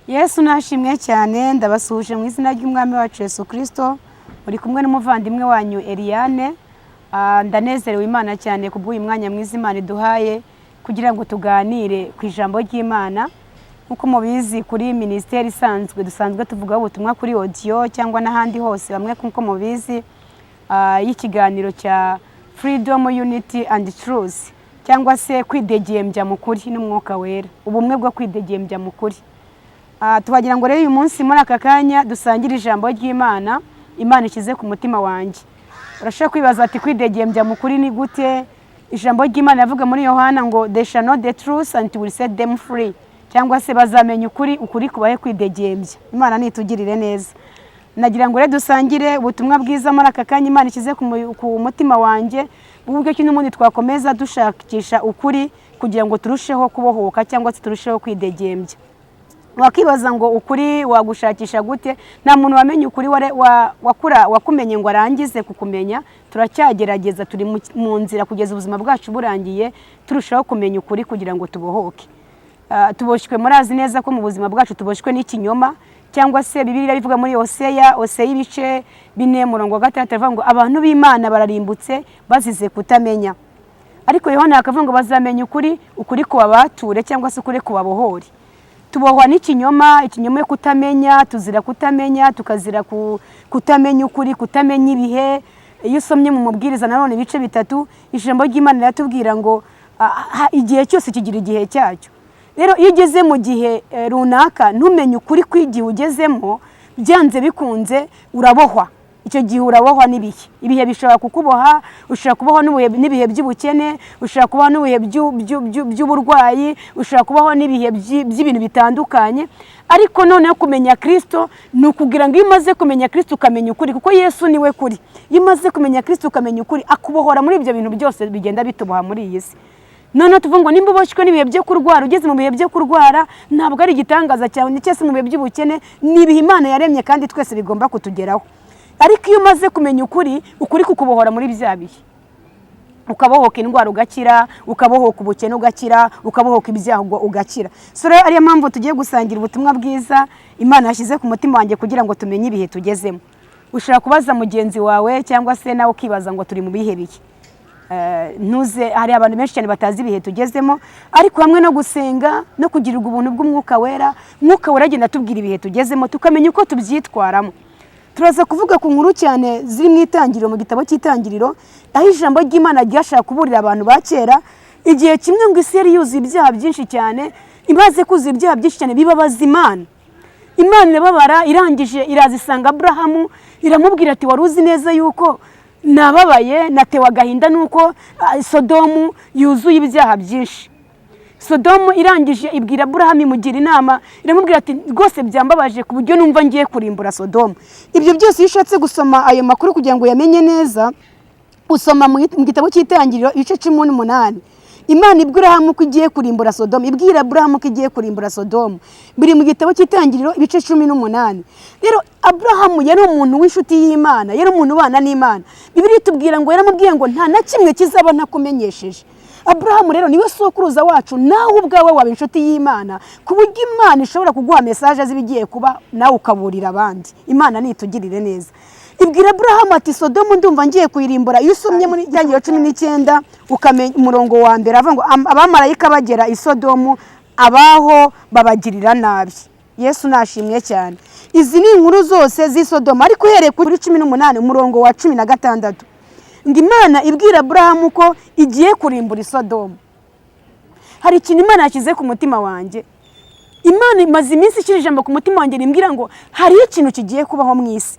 Yesu nashimwe cyane ndabasuhuje mu izina ry'umwami wacu Yesu Kristo uri kumwe n'umuvandimwe wanyu Eliane. Ndanezerewe Imana cyane kubw'uyu mwanya mwiza Imana iduhaye kugira ngo tuganire ku ijambo ry'Imana. Nkuko mubizi kuri ministeri isanzwe dusanzwe tuvuga ubutumwa kuri audio cyangwa n'ahandi hose bamwe nkuko mubizi y'ikiganiro cya Freedom, Unity and Truth cyangwa se kwidegembya mu kuri n'umwuka wera, ubumwe bwo kwidegembya mu kuri. Tubagira ngo rero uyu munsi muri aka kanya dusangira ijambo ry'Imana Imana ikize ku mutima wanjye. Urashaka kwibaza ati kwidegembya mu kuri ni gute? Ijambo ry'Imana yavuga muri Yohana ngo they shall know the truth and will set them free, cyangwa se bazamenya ukuri kubahe kwidegembya. Imana nitugirire neza. Nagira ngo rero dusangire ubutumwa bwiza muri aka kanya Imana ikize ku mutima wanjye, ubwo cyo n'umundi twakomeza dushakisha ukuri kugira ngo turusheho kubohoka cyangwa se turusheho kwidegembya. Wakibaza ngo ukuri wagushakisha gute? Nta muntu wamenye ukuri wakumenye ngo arangize kukumenya. Turacyagerageza, turi mu nzira kugeza ubuzima bwacu burangiye turushaho kumenya ukuri kugira ngo tubohoke. Tuboshywe murazi neza ko mu buzima bwacu tuboshywe n'ikinyoma, cyangwa se Bibiliya bivuga muri Hosea ibice 4:6 avuga ngo abantu b'Imana bararimbutse bazize kutamenya. Ariko Yohana akavuga ngo bazamenya ukuri kubabature cyangwa se ukuri kubabohori. Tubohwa n'ikinyoma, ikinyoma yo kutamenya, tuzira kutamenya, tukazira kutamenya ukuri, kutamenya ibihe. Iyo usomye mu mubwiriza nanone ibice 3 ijambo ry'Imana riratubwira ngo igihe cyose kigira igihe cyacyo. Rero iyo ugeze mu gihe runaka ntumenye ukuri kw'igihe ugezemo, byanze bikunze urabohwa. Icyo gihe urabohwa n'ibihe. Ibihe bishobora kukuboha, ushobora kubohwa n'ibihe by'ubukene, ushobora kubohwa n'ibihe by'uburwayi, ushobora kubohwa n'ibihe by'ibintu bitandukanye. Ariko noneho kumenya Kristo ni ukugira ngo iyo umaze kumenya Kristo ukamenya ukuri, kuko Yesu niwe kuri. Iyo umaze kumenya Kristo ukamenya ukuri akubohora muri ibyo bintu byose bigenda bituboha muri iyi si. None tuvuga ngo nimba uboshywe n'ibihe byo kurwara, ugeze mu bihe byo kurwara ntabwo ari igitangaza cyawe, cyese mu bihe by'ubukene ni ibihe Imana yaremye kandi twese bigomba kutugeraho. Ariko iyo umaze kumenya ukuri kukubohora muri bya bihe, ukabohoka indwara ugakira, ukabohoka ubukene ugakira, ukabohoka ibyaha ugakira. So rero ariyo mpamvu tugiye gusangira ubutumwa bwiza Imana yashyize ku mutima wanjye kugira ngo tumenye ibihe tugezemo. Ushobora kubaza mugenzi wawe cyangwa se nawe ukibaza ngo turi mu bihe biki. Ntuze hari abantu benshi cyane batazi ibihe tugezemo, ariko hamwe no gusenga no kugirirwa ubuntu bw'umwuka wera, mwuka wera agenda atubwira ibihe tugezemo tukamenya uko tubyitwaramo. Turaza kuvuga ku nkuru cyane ziri mu itangiriro, mu gitabo cy'itangiriro, aho ijambo ry'Imana ryashaka kuburira abantu ba kera igihe kimwe ngo isi yari yuzuye ibyaha byinshi cyane, imaze kuzuza ibyaha byinshi cyane bibabaza Imana. Imana irababara, irangije irazisanga Abrahamu, iramubwira ati wari uzi neza yuko nababaye natewe agahinda nuko Sodomu yuzuye ibyaha byinshi. Sodomu irangije ibwira Abrahamu imugira inama, iramubwira ati rwose byambabaje ku buryo numva ngiye kurimbura Sodomu. Ibyo byose iyo ushatse gusoma ayo makuru kugira ngo yamenye neza, usoma mu gitabo cy'itangiriro ibice 18. Imana ibwira Abrahamu ko igiye kurimbura Sodomu, ibwira Abrahamu ko igiye kurimbura Sodomu. Biri mu gitabo cy'itangiriro ibice 18. Rero Abrahamu yari umuntu w'inshuti y'Imana, yari umuntu ubana n'Imana. Bibiliya itubwira ngo yaramubwiye ngo nta na kimwe kizaba ntakumenyesheje. Abrahamu rero niwe sokuruza wacu, nawe ubwawe waba inshuti y'Imana, ku buryo Imana ishobora kuguha message zibigiye kuba nawe ukaburira abandi. Imana nitugirire neza. Ibwira Abrahamu ati Sodomu ndumva ngiye kuyirimbura. Iyo usomye muri Itangiriro 19 ukamenya umurongo wa mbere avuga ngo abamarayika bagera i Sodomu abaho babagirira nabi. Yesu nashimwe cyane. Izi ni inkuru zose z'i Sodomu, ariko uhereye kuri 18 umurongo wa 16 ngo Imana ibwira Abrahamu ko igiye kurimbura Sodomu. Hari ikintu Imana yashyize ku mutima wanjye. Imana imaze iminsi ishyira ijambo ku mutima wanjye rimbwira ngo hari ikintu kigiye kubaho mu isi.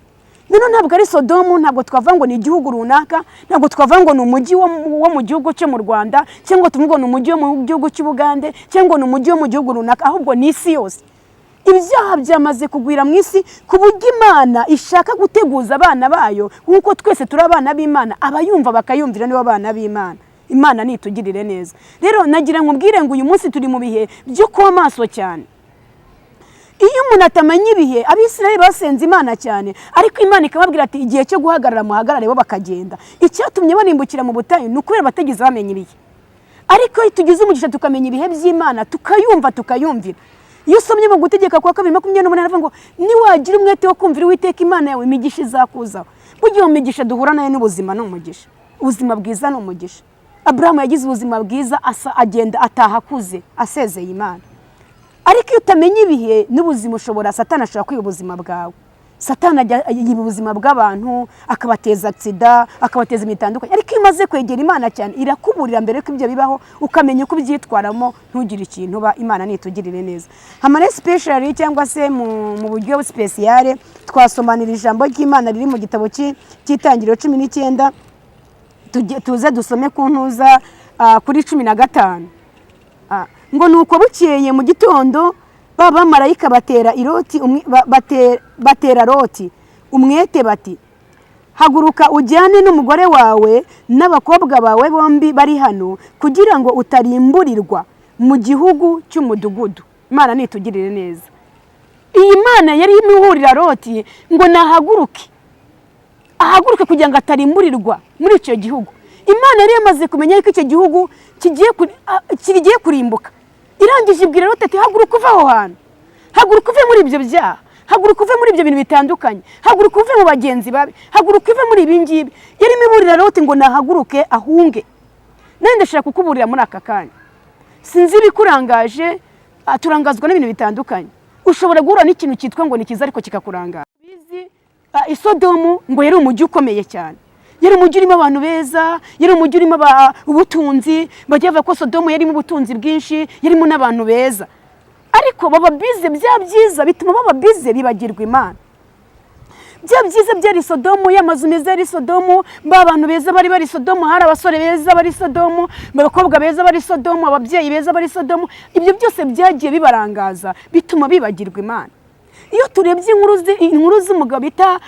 None ntabwo ari Sodomu, ntabwo twavuga ngo ni igihugu runaka, ntabwo twavuga ngo ni umujyi wo mu gihugu cyo mu Rwanda, cyangwa tuvuga ngo ni umujyi wo mu gihugu cy'Ubugande, cyangwa ni umujyi wo mu gihugu runaka, ahubwo ni isi yose. Ibyaha byamaze kugwira mu isi ku buryo Imana ishaka guteguza abana bayo, nkuko twese turi abana b'Imana, abayumva bakayumvira nibo abana b'Imana. Imana nitugirire neza. Rero nagira nkubwire ngo uyu munsi turi mu bihe byo kuba maso cyane. Iyo umuntu atamenya ibihe, Abisirayeli basenze Imana cyane, ariko Imana ikababwira ati igihe cyo guhagarara muhagarare, bo bakagenda. Icyatumye banimbukira mu butayu ni ukubera bategeze bamenya ibihe. Ariko iyo tugize umugisha tukamenya ibihe by'Imana tukayumva tukayumvira, iyo usomye mu gutegeka kwa 2:28 aravuga ngo niwagira umwete wo kumvira Uwiteka Imana yawe imigisha izakuzaho. Buryo imigisha duhura nayo n'ubuzima n'umugisha. Ubuzima bwiza n'umugisha. Abraham yagize ubuzima bwiza agenda ataha akuze asezeye Imana. Ariko iyo utamenye ibihe n'ubuzima ushobora Satani ashobora kwiba ubuzima bwawe. Satani yiba ubuzima bw'abantu akabateza accident akabateza imitandukanye. Ariko imaze kwegera Imana cyane irakuburira mbere ko ibyo bibaho ukamenya uko byitwaramo ntugire ikintu ba Imana nitugirire neza. Hamare special cyangwa se mu buryo special twasomanira ijambo ry'Imana riri mu gitabo cy'Itangiriro 19 tuze dusome ku ntuza kuri 15 ngo nuko bukeye mu gitondo baba marayika batera Loti umwete bati haguruka ujyane n'umugore wawe n'abakobwa bawe bombi bari hano kugira ngo utarimburirwa mu gihugu cy'umudugudu. Imana nitugirire neza. Iyi Mana yari imuhurira Loti ngo ahaguruke kugira ngo atarimburirwa muri icyo gihugu. Imana yari yamaze kumenya ko icyo gihugu kigiye kurimbuka. Irangije ibwira Loti ati haguruka uva aho hantu, haguruka uve muri ibyo byaha, haguruka uve muri ibyo bintu bitandukanye, haguruka uve mu bagenzi babi, haguruka uve muri ibi ngibi. Yari imuburira Loti ngo nahaguruke ahunge. Nende ndashaka kukuburira muri aka kanya. Sinzi bikurangaje, turangazwa n'ibintu bitandukanye. Ushobora guhura n'ikintu cyitwa ngo ni kiza ariko kikakurangaza. Bizi Sodomu ngo yari umujyi ukomeye cyane. Yari umujyi urimo abantu beza, yari umujyi urimo ubutunzi, bajya bavuga ko Sodomu yari mu butunzi bwinshi, yarimo n'abantu beza. Ariko baba bize byiza bituma baba bize bibagirwa Imana. Byiza byari Sodomu, y'amazu meza yari Sodomu, abantu beza bari Sodomu, hari abasore beza bari Sodomu, abakobwa beza bari Sodomu, ababyeyi beza bari Sodomu. Ibyo byose byagiye bibarangaza bituma bibagirwa Imana. Iyo turebye inkuru z'umugabo bita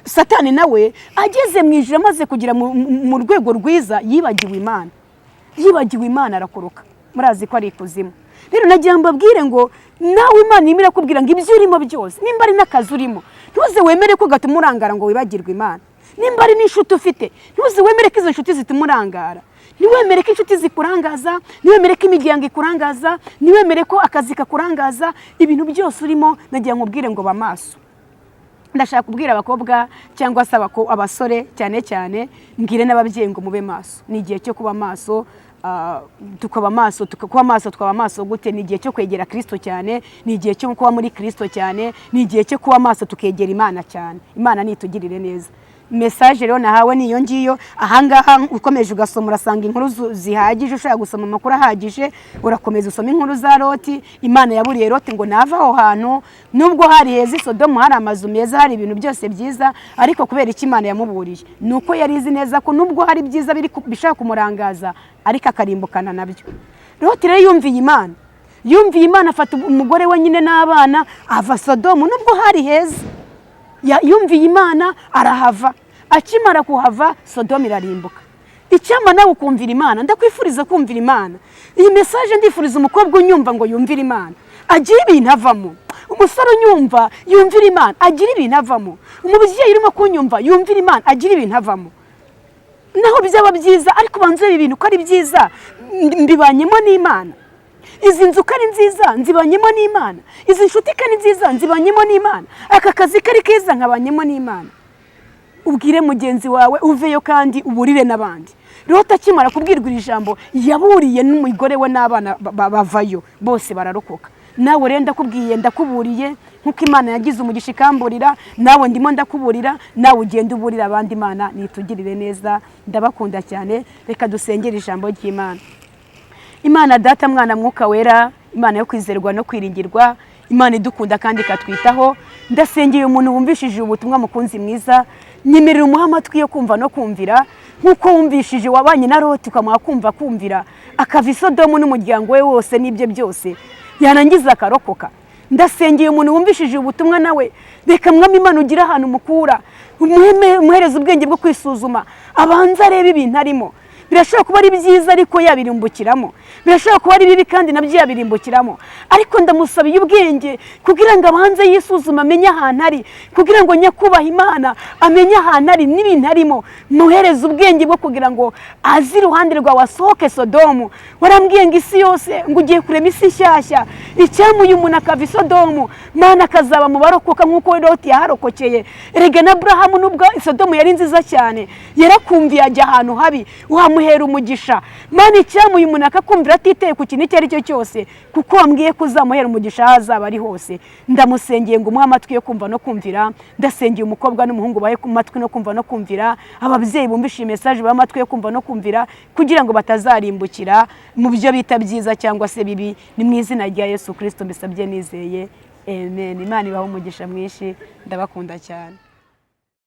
Satani nawe ageze mu ijuru amaze kugira mu rwego rwiza yibagiwe Imana arakoroka. Murazi ko ari ikuzimu. Rero nagira mbabwire ngo nawe Imana imira kubwira ngo ibyo urimo byose nimba ari n'akazi urimo ntuze wemere ko gatuma urangara ngo wibagirwe Imana. Nimba ari n'inshuti ufite ntuze wemere ko izo nshuti zituma urangara. Niwemere ko inshuti zikurangaza, niwemere ko imiryango ikurangaza, niwemere ko akazi kakurangaza, ibintu byose urimo nagira nkubwire ngo bamaso. Ndashaka kubwira abakobwa cyangwa se abasore cyane mbwire n'ababyeyi ngo mube maso. Ni igihe cyo kuba maso, tukaba maso gute? Ni igihe cyo kwegera Kristo cyane, ni igihe cyo kuba muri Kristo cyane, ni igihe cyo kuba maso tukegera Imana cyane. Imana nitugirire neza. Message rero nahawe niyo ngiyo. Ahangaha ukomeje ugasoma urasanga inkuru zihagije, ushaka gusoma amakuru ahagije urakomeza usoma inkuru za Loti. Imana yaburiye Loti ngo nava aho hantu, nubwo hari heza Sodomu, hari amazu meza, hari ibintu byose byiza, ariko kubera iki Imana yamuburiye nuko yari izi neza ko nubwo hari byiza bishaka kumurangaza ariko akarimbukana nabyo. Loti rero yumviye Imana afata umugore we nyine n'abana ava Sodomu nubwo hari heza. Yumviye Imana arahava. Akimara kuhava Sodomu irarimbuka. Icyama nawe ukumvira Imana, ndakwifuriza kumvira Imana. Iyi message ndifuriza umukobwa unyumva ngo yumvire Imana, agira ibintu avamo. Umusore unyumva yumvira Imana, agira ibintu avamo. Umubyeyi urimo kunyumva yumvira Imana, agira ibintu avamo. Naho byaba byiza ariko banze ibi bintu ko ari byiza mbibanyemo n'Imana. Izi nzu kari nziza nzibanyemo n'Imana, izi nshuti kari nziza nzibanyemo n'Imana, aka kazi kari keza nkabanyemo n'Imana. Ubwire mugenzi wawe uveyo kandi uburire n'abandi. Loti akimara kubwirwa iri jambo yaburiye n'umugore we n'abana bavayo bose bararokoka. Nawe rero ndakubwiye ndakuburiye nkuko Imana yagize umugisha ikamburira, nawe ndimo ndakuburira, nawe ugenda uburira abandi. Imana nitugirire neza. Ndabakunda cyane. Reka dusengere ijambo ry'Imana. Imana Data, Mwana, Mwuka Wera, Imana yo kwizerwa no kwiringirwa, Imana idukunda kandi ikatwitaho. Ndasengeye umuntu wumvishije ubutumwa mukunzi mwiza, nyemerera umuha amatwi yo kumva no kumvira nkuko wumvishije wabanye na Loti ukamuha kumvira, akava Sodomu n'umuryango we wose n'ibyo byose yanangiza akarokoka. Ndasengeye umuntu wumvishije ubutumwa nawe reka Mwami Imana ugira ahantu mukura, umuhereza ubwenge bwo kwisuzuma, abanza arebe ibintu arimo. birashobora kuba ari byiza ariko yabirimbukiramo, birashobora kuba ari bibi kandi nabyo yabirimbukiramo. Ariko ndamusabiye ubwenge kugira ngo abanze yisuzume, amenye ahantu ari, kugira ngo nyakubaha Imana amenye ahantu ari n'ibintu arimo. Muhereze ubwenge bwo kugira ngo azi iruhande rwawe asohoke Sodomu. Warambwiye ngo isi yose ngo ugiye kurema isi nshyashya, icyamuye umuntu akava i Sodomu Mana akazaba mu barokoka nk'uko Loti yaharokokeye. Erega na Aburahamu nubwo Sodomu yari nziza cyane, yarakumviye ajya ahantu habi, wamuhera umugisha. Mana icyamuye umuntu akakumvira atiteye ku kintu icyo ari cyo cyose, kuko wambwiye ko uzamuhera umugisha aho azaba ari hose. Ndamusengeye ngo umuhe amatwi yo kumva no kumvira. Ndasengeye umukobwa n'umuhungu bahe ku matwi no kumva no kumvira. Ababyeyi bumvishe message bahe amatwi yo kumva no kumvira, kugira ngo batazarimbukira mu byo bita byiza cyangwa se bibi. Ni mu izina rya Yesu Kristo mbisabye nizeye, amen. Imana ibahe umugisha mwinshi, ndabakunda cyane.